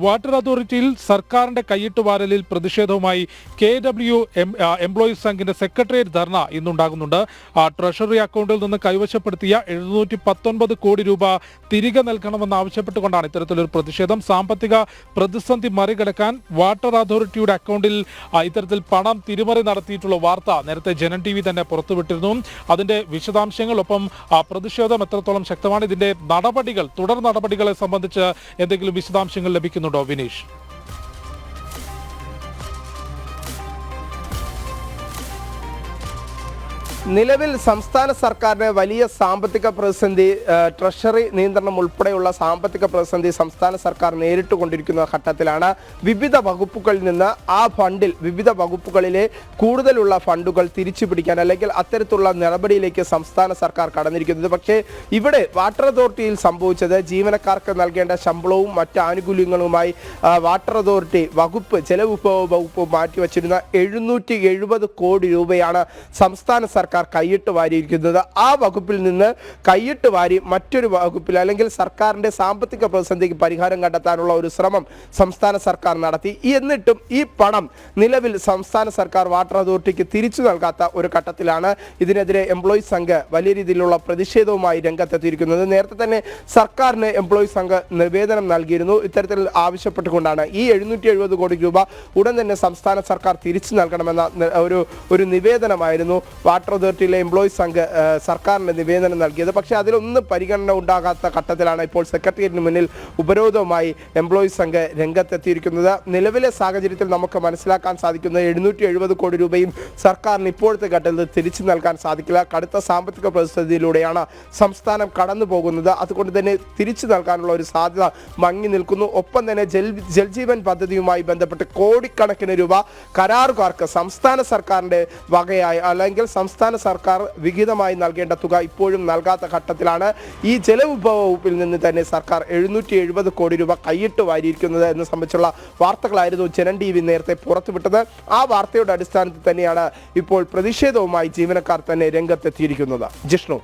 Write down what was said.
Water അതോറിറ്റിയിൽ സർക്കാരിന്റെ കൈയിട്ടുവാരലിൽ പ്രതിഷേധവുമായി KW employees സംഘിന്റെ secretariat ധർണ ഇന്നുണ്ടാകുന്നുണ്ട്. Treasury അക്കൗണ്ടിൽ നിന്ന് കൈവശപ്പെടുത്തിയ 719 കോടി രൂപ തിരികെ നൽകണമെന്നാവശ്യപ്പെട്ടുകൊണ്ടാണ് ഇത്തരത്തിലൊരു പ്രതിഷേധം. സാമ്പത്തിക പ്രതിസന്ധി മറികടക്കാൻ വാട്ടർ അതോറിറ്റിയുടെ അക്കൗണ്ടിൽ ഇത്തരത്തിൽ പണം തിരിമറി നടത്തിയിട്ടുള്ള വാർത്ത നേരത്തെ ജനൻ TV തന്നെ പുറത്തുവിട്ടിരുന്നു. അതിന്റെ വിശദാംശങ്ങൾ ഒപ്പം പ്രതിഷേധം എത്രത്തോളം ശക്തമാണ്, ഇതിന്റെ നടപടികൾ, തുടർ നടപടികളെ സംബന്ധിച്ച് എന്തെങ്കിലും വിശദാംശങ്ങൾ ലഭിക്കുന്നുണ്ടോ വിനീഷ്? നിലവിൽ സംസ്ഥാന സർക്കാരിന് വലിയ സാമ്പത്തിക പ്രതിസന്ധി, ട്രഷറി നിയന്ത്രണം ഉൾപ്പെടെയുള്ള സാമ്പത്തിക പ്രതിസന്ധി സംസ്ഥാന സർക്കാർ നേരിട്ട് കൊണ്ടിരിക്കുന്ന ഘട്ടത്തിലാണ് വിവിധ വകുപ്പുകളിൽ നിന്ന് ആ ഫണ്ടിൽ വിവിധ വകുപ്പുകളിലെ കൂടുതലുള്ള ഫണ്ടുകൾ തിരിച്ചു പിടിക്കാൻ അല്ലെങ്കിൽ അത്തരത്തിലുള്ള നടപടിയിലേക്ക് സംസ്ഥാന സർക്കാർ കടന്നിരിക്കുന്നത്. പക്ഷേ ഇവിടെ വാട്ടർ അതോറിറ്റിയിൽ സംഭവിച്ചത് ജീവനക്കാർക്ക് നൽകേണ്ട ശമ്പളവും മറ്റ് ആനുകൂല്യങ്ങളുമായി വാട്ടർ അതോറിറ്റി വകുപ്പ് ജലവിഭവ വകുപ്പ് മാറ്റിവച്ചിരുന്ന 770 കോടി രൂപയാണ് സംസ്ഥാന സർക്കാർ കൈയിട്ട് വാരിയിരിക്കുന്നത്. ആ വകുപ്പിൽ നിന്ന് കൈയിട്ട് വാരി മറ്റൊരു വകുപ്പിൽ അല്ലെങ്കിൽ സർക്കാരിന്റെ സാമ്പത്തിക പ്രതിസന്ധിക്ക് പരിഹാരം കണ്ടെത്താനുള്ള ഒരു ശ്രമം സംസ്ഥാന സർക്കാർ നടത്തി. എന്നിട്ടും ഈ പണം നിലവിൽ സംസ്ഥാന സർക്കാർ വാട്ടർ അതോറിറ്റിക്ക് തിരിച്ചു നൽകാത്ത ഒരു ഘട്ടത്തിലാണ് ഇതിനെതിരെ എംപ്ലോയീസ് സംഘ് വലിയ രീതിയിലുള്ള പ്രതിഷേധവുമായി രംഗത്തെത്തിയിരിക്കുന്നത്. നേരത്തെ തന്നെ സർക്കാരിന് എംപ്ലോയീസ് സംഘ് നിവേദനം നൽകിയിരുന്നു. ഇത്തരത്തിൽ ആവശ്യപ്പെട്ടുകൊണ്ടാണ് ഈ 770 കോടി രൂപ ഉടൻ തന്നെ സംസ്ഥാന സർക്കാർ തിരിച്ചു നൽകണമെന്ന ഒരു നിവേദനമായിരുന്നു വാട്ടർ അതോറിറ്റിയിലെ എംപ്ലോയീസ് സംഘ് സർക്കാരിന് നിവേദനം നൽകിയത്. പക്ഷേ അതിലൊന്നും പരിഗണന ഉണ്ടാകാത്ത ഘട്ടത്തിലാണ് ഇപ്പോൾ സെക്രട്ടേറിയറ്റിന് മുന്നിൽ ഉപരോധവുമായി എംപ്ലോയീസ് സംഘ് രംഗത്തെത്തിയിരിക്കുന്നത്. നിലവിലെ സാഹചര്യത്തിൽ നമുക്ക് മനസ്സിലാക്കാൻ സാധിക്കുന്നത് 770 കോടി രൂപയും സർക്കാരിന് ഇപ്പോഴത്തെ ഘട്ടത്തിൽ തിരിച്ചു നൽകാൻ സാധിക്കില്ല. കടുത്ത സാമ്പത്തിക പ്രതിസന്ധിയിലൂടെയാണ് സംസ്ഥാനം കടന്നു പോകുന്നത്. അതുകൊണ്ട് തന്നെ തിരിച്ചു നൽകാനുള്ള ഒരു സാധ്യത മങ്ങി നിൽക്കുന്നു. ഒപ്പം തന്നെ ജൽജീവൻ പദ്ധതിയുമായി ബന്ധപ്പെട്ട് കോടിക്കണക്കിന് രൂപ കരാറുകാർക്ക് സംസ്ഥാന സർക്കാരിന്റെ വകയായി അല്ലെങ്കിൽ സംസ്ഥാന സർക്കാർ വിഹിതമായി നൽകേണ്ട തുക ഇപ്പോഴും നൽകാത്ത ഘട്ടത്തിലാണ് ഈ ജലവിഭവ വകുപ്പിൽ നിന്ന് തന്നെ സർക്കാർ 770 കോടി രൂപ കൈയിട്ട് വാരിയിരിക്കുന്നത് എന്ന് സംബന്ധിച്ചുള്ള വാർത്തകളായിരുന്നു ജനൻ TV നേരത്തെ പുറത്തുവിട്ടത്. ആ വാർത്തയുടെ അടിസ്ഥാനത്തിൽ തന്നെയാണ് ഇപ്പോൾ പ്രതിഷേധവുമായി ജീവനക്കാർ തന്നെ രംഗത്തെത്തിയിരിക്കുന്നത്. ജിഷ്ണു.